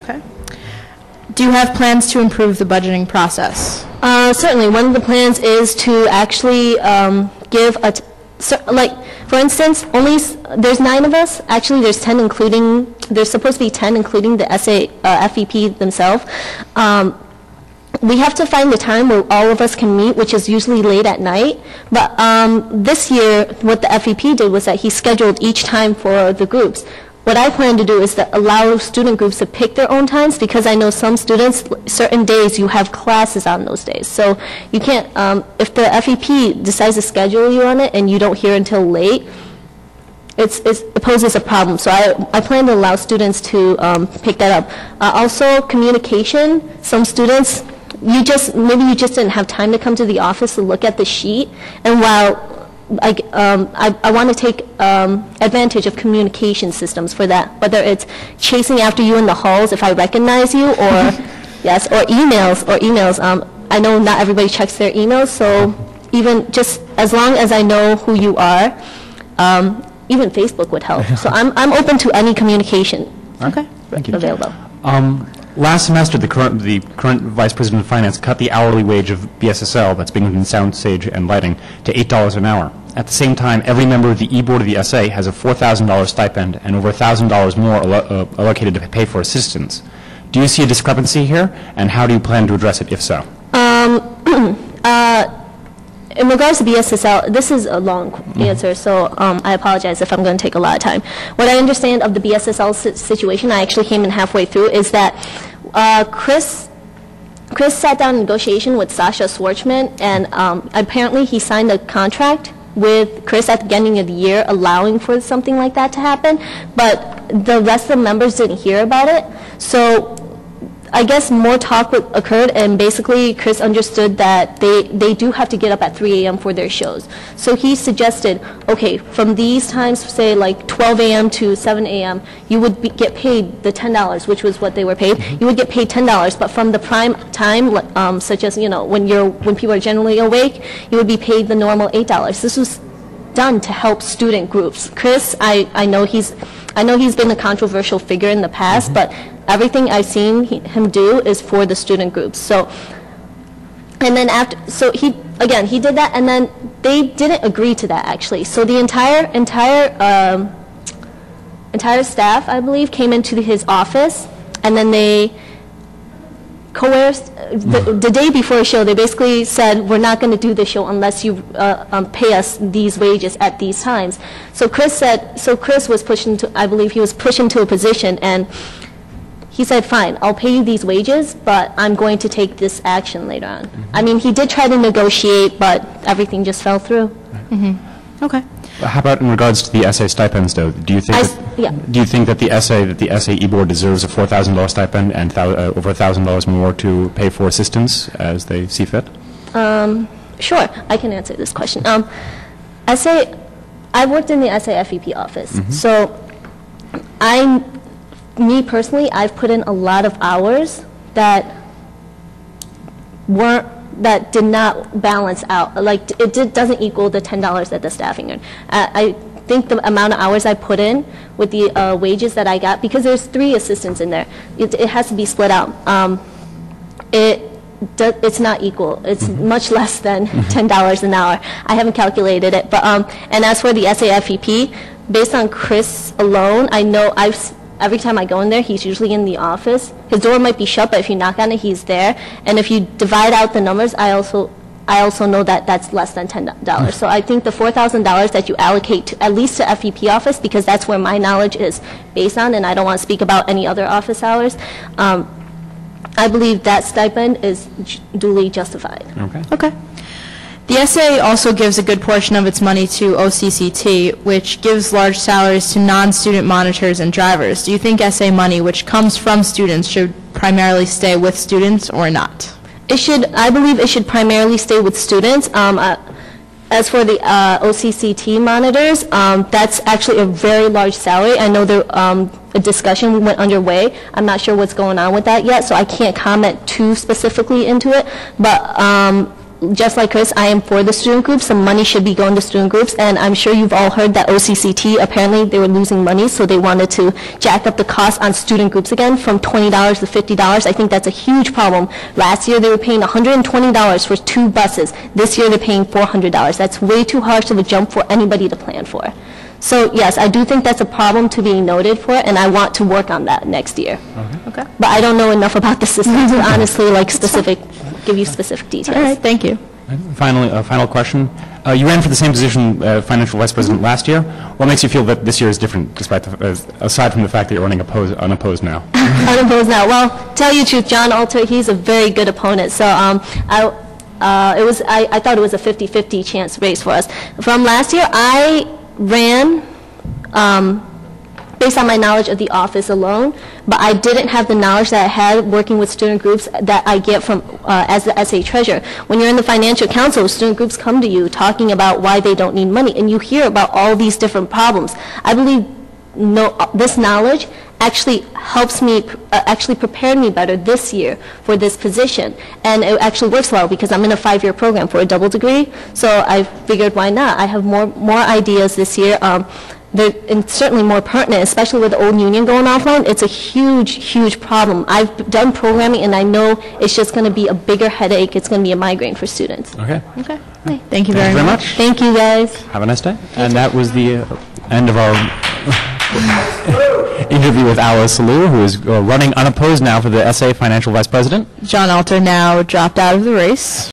Okay. Do you have plans to improve the budgeting process? Certainly. One of the plans is to actually give a, for instance, there's 9 of us. Actually, there's 10 including, there's supposed to be 10 including the FVP themselves. We have to find the time where all of us can meet, which is usually late at night. But this year, what the FVP did was that he scheduled each time for the groups. What I plan to do is to allow student groups to pick their own times, because I know some students, certain days you have classes on those days. So you can't, if the FVP decides to schedule you on it and you don't hear until late, it poses a problem. So I plan to allow students to pick that up. Also, communication. Some students, maybe you just didn't have time to come to the office to look at the sheet, and while I want to take advantage of communication systems for that, whether it's chasing after you in the halls if I recognize you, or yes, or emails. I know not everybody checks their emails, so even just as long as I know who you are, even Facebook would help. So I'm open to any communication. Okay, thank you. Available. Last semester, the current Vice President of Finance cut the hourly wage of BSSL, that's being in sound, stage, and lighting, to $8 an hour. At the same time, every member of the e-board of the SA has a $4,000 stipend and over $1,000 more allocated to pay for assistants. Do you see a discrepancy here, and how do you plan to address it, if so? In regards to BSSL, this is a long answer, so I apologize if I'm going to take a lot of time. What I understand of the BSSL situation, I actually came in halfway through, is that Chris sat down in negotiation with Sasha Schwartzman, and apparently he signed a contract with Chris at the beginning of the year allowing for something like that to happen, but the rest of the members didn't hear about it. So I guess more talk occurred, and basically Chris understood that they do have to get up at 3 a.m. for their shows. So he suggested, okay, from these times, say like 12 a.m. to 7 a.m., you would get paid the $10, which was what they were paid. You would get paid $10, but from the prime time, such as when people are generally awake, you would be paid the normal $8. This was done to help student groups. Chris, I know he's been a controversial figure in the past, but everything I've seen him do is for the student groups. So, and then he did that, and then they didn't agree to that actually. So the entire staff, I believe, came into his office, and then they coerced, the day before the show, they basically said, we're not going to do the show unless you pay us these wages at these times. So Chris was pushed into, I believe he was pushed into a position, and he said, fine, I'll pay you these wages, but I'm going to take this action later on. I mean, he did try to negotiate, but everything just fell through. Okay. How about in regards to the SA stipends, though? Do you think that the SA e-board deserves a $4,000 stipend and over $1,000 more to pay for assistants as they see fit? Sure, I can answer this question. I've worked in the SA FVP office, so me personally, I've put in a lot of hours that did not balance out. Like doesn't equal the $10 that the staffing earned. I think the amount of hours I put in with the wages that I got, because there's 3 assistants in there, it has to be split out. It's not equal. It's much less than $10 an hour. I haven't calculated it, but and as for the SAFVP, based on Chris alone, I know every time I go in there, he's usually in the office. His door might be shut, but if you knock on it, he's there. And if you divide out the numbers, I also know that that's less than $10. So I think the $4,000 that you allocate to, at least to FVP office, because that's where my knowledge is based on, and I don't want to speak about any other office hours, I believe that stipend is duly justified. Okay. The SA also gives a good portion of its money to OCCT, which gives large salaries to non-student monitors and drivers. Do you think SA money, which comes from students, should primarily stay with students or not? I believe it should primarily stay with students. As for the OCCT monitors, that's actually a very large salary. I know a discussion went underway. I'm not sure what's going on with that yet, so I can't comment too specifically into it. But just like Chris, I am for the student groups. Some money should be going to student groups, and I'm sure you've all heard that OCCT, apparently they were losing money, so they wanted to jack up the cost on student groups again from $20 to $50. I think that's a huge problem. Last year they were paying $120 for 2 buses. This year they're paying $400. That's way too harsh of a jump for anybody to plan for. So yes, I do think that's a problem to be noted for, and I want to work on that next year. Okay. But I don't know enough about the system to honestly give you specific details. All right, thank you. Finally, a final question. You ran for the same position, financial vice president, last year. What makes you feel that this year is different, despite aside from the fact that you're running unopposed now? Unopposed now. Well, tell you the truth, John Alter, he's a very good opponent. So I thought it was a 50-50 chance race for us. From last year, I ran based on my knowledge of the office alone, but I didn't have the knowledge that I had working with student groups that I get from as the SA treasurer. When you're in the financial council, student groups come to you talking about why they don't need money, and you hear about all these different problems. I believe this knowledge actually helps me, actually prepared me better this year for this position. And it actually works well because I'm in a 5-year program for a double degree, so I figured why not? I have more ideas this year. And certainly more pertinent, especially with the old union going offline. It's a huge problem. I've done programming, and I know it's just going to be a bigger headache. It's going to be a migraine for students. Okay. Okay. Thank you very much. Thank you, guys. Have a nice day. And that was the end of our interview with Alice Liou, who is running unopposed now for the SA Financial Vice President. John Alter now dropped out of the race.